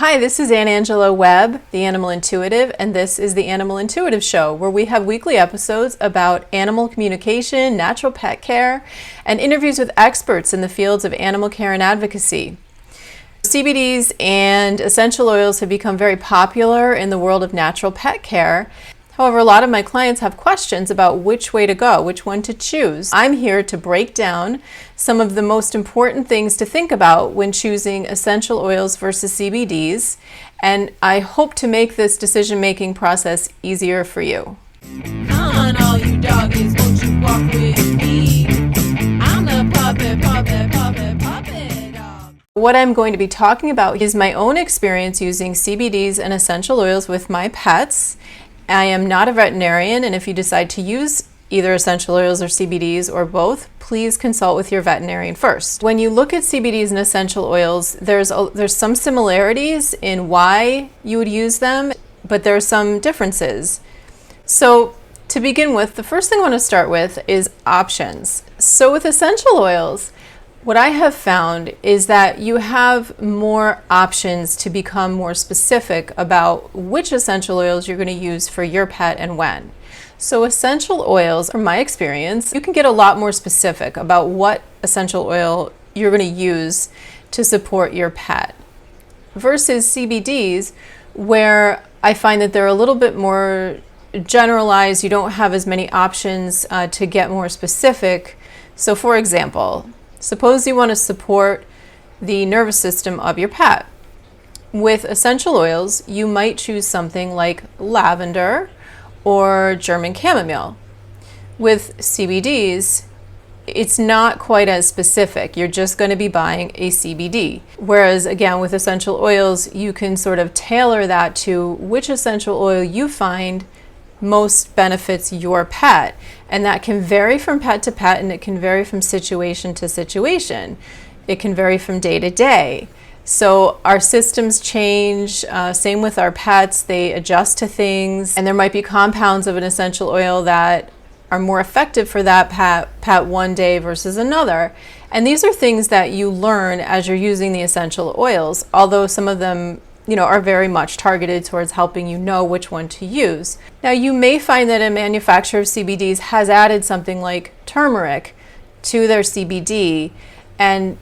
Hi, this is Angelo Webb, the Animal Intuitive, and this is the Animal Intuitive Show, where we have weekly episodes about animal communication, natural pet care, and interviews with experts in the fields of animal care and advocacy. CBDs and essential oils have become very popular in the world of natural pet care. However, a lot of my clients have questions about which way to go, which one to choose. I'm here to break down some of the most important things to think about when choosing essential oils versus CBDs, and I hope to make this decision-making process easier for you. Come on, all you doggies, won't you walk with me? I'm the puppet dog. What I'm going to be talking about is my own experience using CBDs and essential oils with my pets. I am not a veterinarian, and if you decide to use either essential oils or CBDs or both, please consult with your veterinarian first. When you look at CBDs and essential oils, there's some similarities in why you would use them, but there are some differences. So to begin with, the first thing I want to start with is options. So with essential oils, what I have found is that you have more options to become more specific about which essential oils you're going to use for your pet and when. So essential oils, from my experience, you can get a lot more specific about what essential oil you're going to use to support your pet versus CBDs, where I find that they're a little bit more generalized. You don't have as many options to get more specific. So for example, suppose you want to support the nervous system of your pet. With essential oils, you might choose something like lavender or German chamomile. With CBDs, it's not quite as specific. You're just going to be buying a CBD. Whereas again, with essential oils, you can sort of tailor that to which essential oil you find most benefits your pet. And that can vary from pet to pet, and it can vary from situation to situation. It can vary from day to day. So our systems change, same with our pets, they adjust to things, and there might be compounds of an essential oil that are more effective for that pet one day versus another. And these are things that you learn as you're using the essential oils, although some of them are very much targeted towards helping you know which one to use. Now, you may find that a manufacturer of CBDs has added something like turmeric to their CBD, and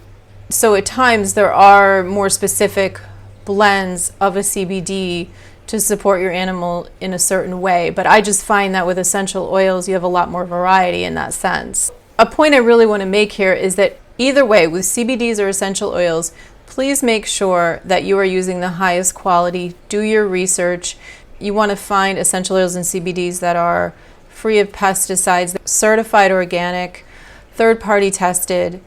so at times there are more specific blends of a CBD to support your animal in a certain way, but I just find that with essential oils you have a lot more variety in that sense. A point I really want to make here is that either way, with CBDs or essential oils, please make sure that you are using the highest quality. Do your research. You want to find essential oils and CBDs that are free of pesticides, certified organic, third-party tested.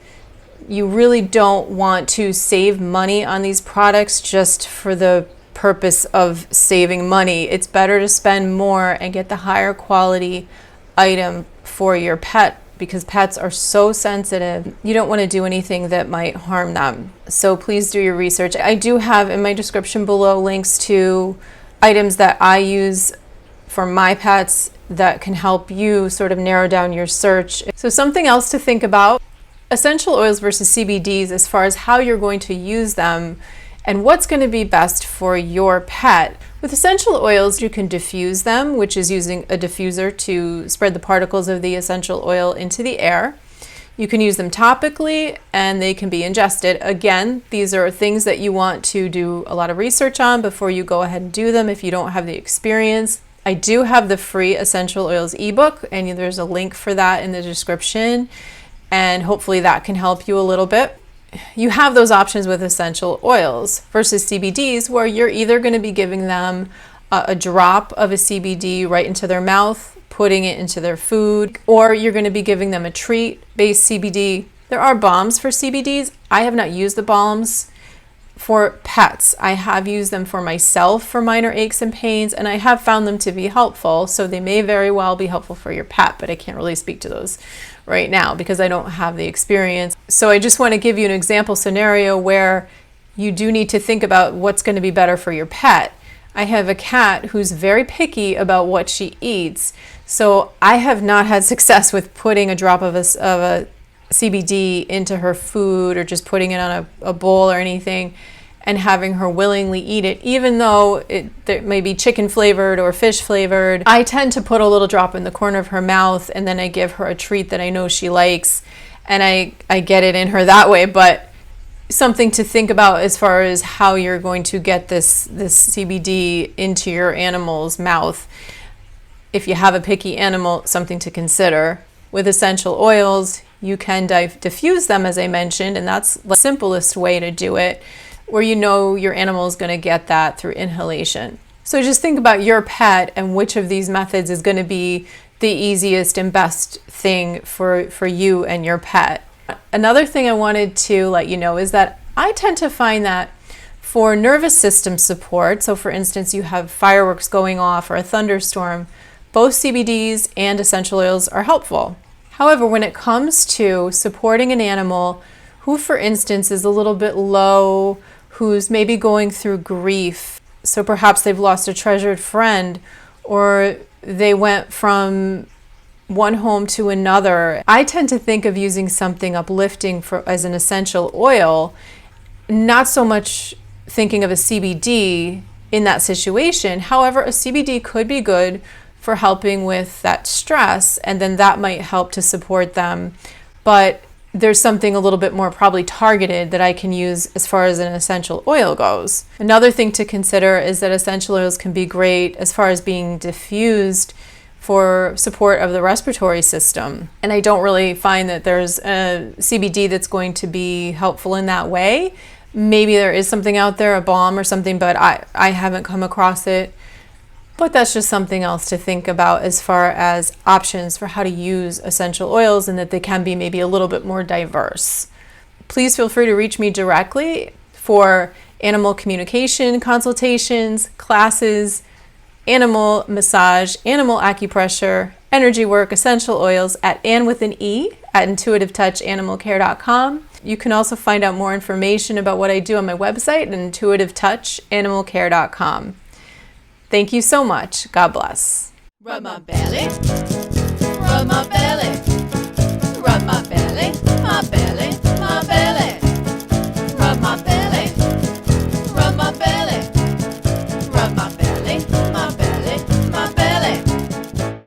You really don't want to save money on these products just for the purpose of saving money. It's better to spend more and get the higher quality item for your pet, because pets are so sensitive. You don't want to do anything that might harm them. So please do your research. I do have in my description below links to items that I use for my pets that can help you sort of narrow down your search. So something else to think about, essential oils versus CBDs as far as how you're going to use them and what's going to be best for your pet. With essential oils, you can diffuse them, which is using a diffuser to spread the particles of the essential oil into the air. You can use them topically, and they can be ingested. Again, these are things that you want to do a lot of research on before you go ahead and do them if you don't have the experience. I do have the free essential oils ebook, and there's a link for that in the description, and hopefully that can help you a little bit. You have those options with essential oils versus CBDs, where you're either going to be giving them a drop of a CBD right into their mouth, putting it into their food, or you're going to be giving them a treat-based CBD. There are balms for CBDs. I have not used the balms for pets. I have used them for myself for minor aches and pains, and I have found them to be helpful, so they may very well be helpful for your pet, but I can't really speak to those right now because I don't have the experience. So I just want to give you an example scenario where you do need to think about what's going to be better for your pet. I have a cat who's very picky about what she eats, so I have not had success with putting a drop of a CBD into her food or just putting it on a bowl or anything. and having her willingly eat it, even though it may be chicken flavored or fish flavored. I tend to put a little drop in the corner of her mouth, and then I give her a treat that I know she likes, and I get it in her that way. But something to think about as far as how you're going to get this CBD into your animal's mouth. If you have a picky animal, something to consider. With essential oils, you can diffuse them, as I mentioned, and that's the simplest way to do it, where you know your animal is going to get that through inhalation. So just think about your pet and which of these methods is going to be the easiest and best thing for you and your pet. Another thing I wanted to let you know is that I tend to find that for nervous system support, so for instance, you have fireworks going off or a thunderstorm, both CBDs and essential oils are helpful. However, when it comes to supporting an animal who, for instance, is a little bit low, who's maybe going through grief, so perhaps they've lost a treasured friend, or they went from one home to another, I tend to think of using something uplifting as an essential oil, not so much thinking of a CBD in that situation. However, a CBD could be good for helping with that stress, and then that might help to support them. But there's something a little bit more probably targeted that I can use as far as an essential oil goes. Another thing to consider is that essential oils can be great as far as being diffused for support of the respiratory system. And I don't really find that there's a CBD that's going to be helpful in that way. Maybe there is something out there, a balm or something, but I haven't come across it. But that's just something else to think about as far as options for how to use essential oils, and that they can be maybe a little bit more diverse. Please feel free to reach me directly for animal communication, consultations, classes, animal massage, animal acupressure, energy work, essential oils at Ann with an E at intuitivetouchanimalcare.com. You can also find out more information about what I do on my website at intuitivetouchanimalcare.com. Thank you so much. God bless. Rub my belly, rub my belly, rub my belly, my belly.